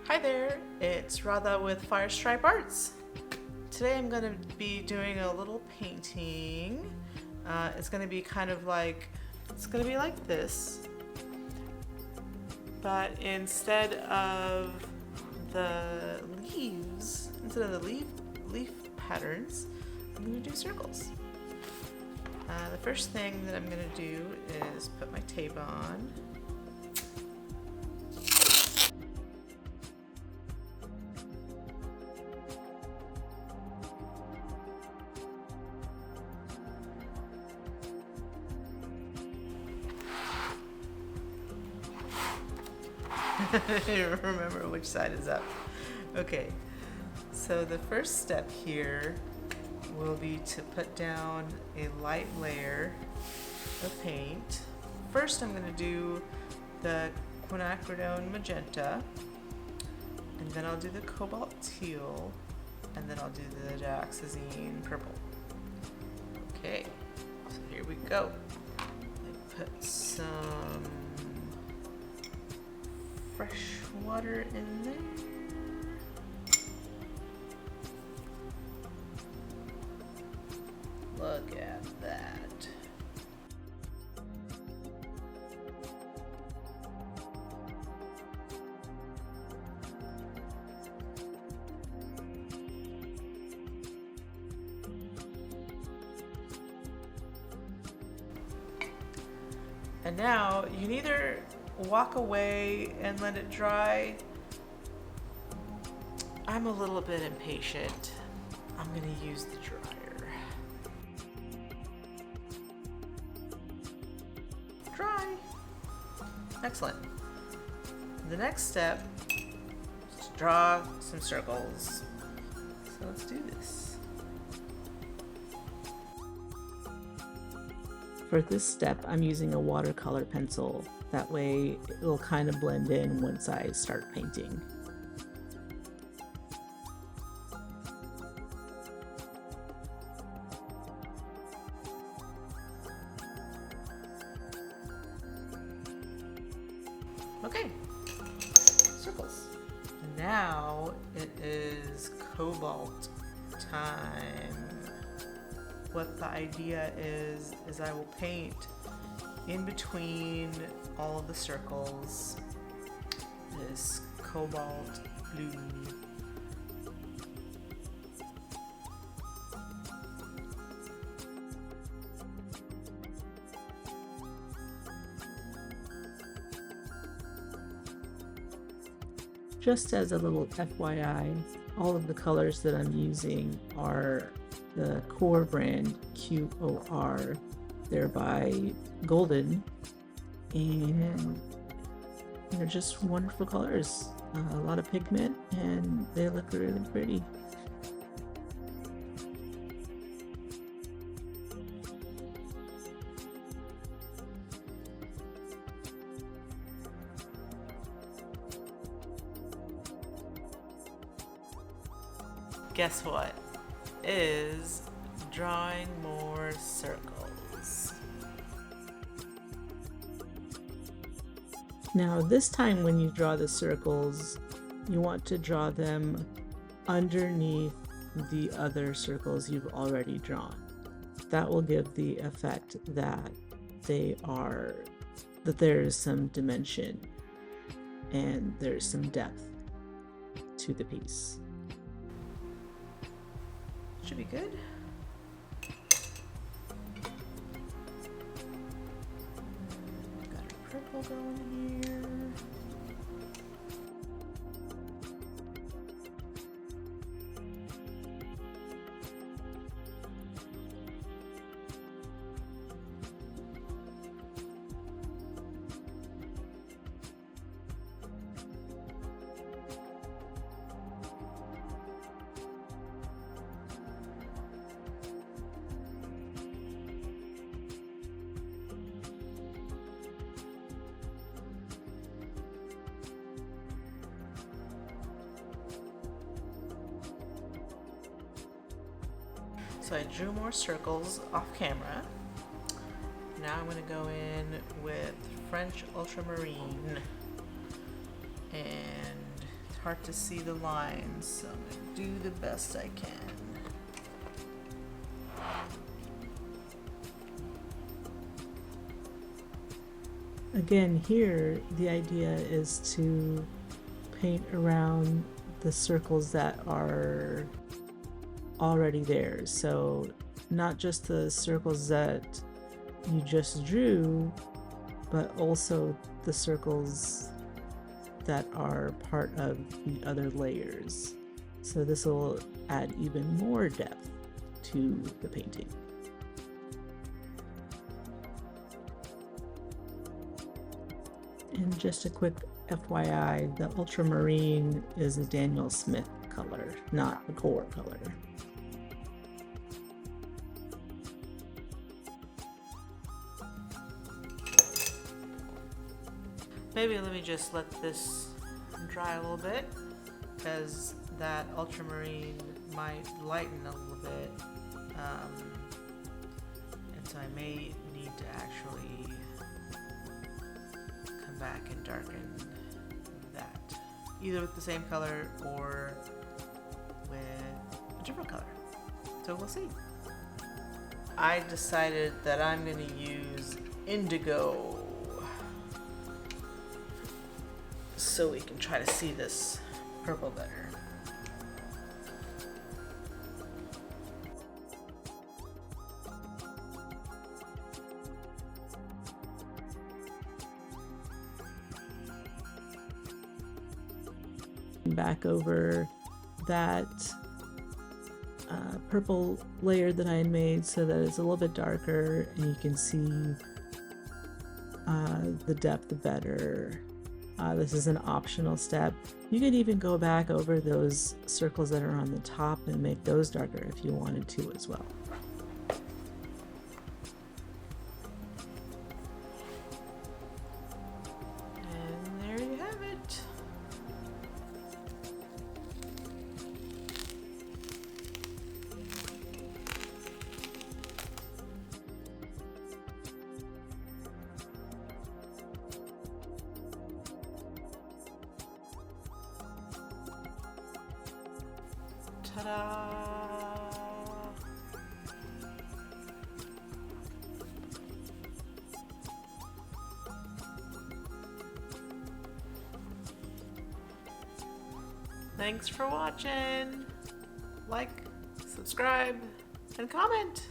Hi there, it's Radha with Firestripe Arts. Today I'm going to be doing a little painting. It's going to be like this, but instead of the leaf patterns, I'm going to do circles. The first thing that I'm going to do is put my tape on. Remember which side is up. Okay, so the first step here will be to put down a light layer of paint. First I'm going to do the Quinacridone Magenta, and then I'll do the Cobalt Teal, and then I'll do the Dioxazine Purple. Okay, so here we go. I put some fresh water in there. Look at that. And now you can either walk away and let it dry. I'm a little bit impatient. I'm going to use the dryer. Dry. Excellent. The next step is to draw some circles. So let's do this. For this step, I'm using a watercolor pencil. That way it will kind of blend in once I start painting. Okay, circles. Now it is cobalt time. What the idea is I will paint in between all of the circles this cobalt blue. Just as a little FYI, all of the colors that I'm using are the QOR brand, QOR. They're by Golden, and they're just wonderful colors. A lot of pigment, and they look really pretty. Guess what? Is drawing more circles. Now this time when you draw the circles, you want to draw them underneath the other circles you've already drawn. That will give the effect that there is some dimension and there's some depth to the piece. Should be good. Got our purple going here. So I drew more circles off camera. Now I'm going to go in with French Ultramarine and hard to see the lines, so I'm going to do the best I can. Again, here the idea is to paint around the circles that are already there. So not just the circles that you just drew, but also the circles that are part of the other layers. So this will add even more depth to the painting. And just a quick FYI, the Ultramarine is a Daniel Smith color, not a QOR color. Maybe let me just let this dry a little bit, because that ultramarine might lighten a little bit, and so I may need to actually come back and darken that, either with the same color or with a different color. So we'll see. I decided that I'm going to use Indigo, so we can try to see this purple better. Back over that purple layer that I had made so that it's a little bit darker and you can see the depth better. This is an optional step. You could even go back over those circles that are on the top and make those darker if you wanted to as well. And there you have it. Ta-da! Thanks for watching. Like, subscribe, and comment.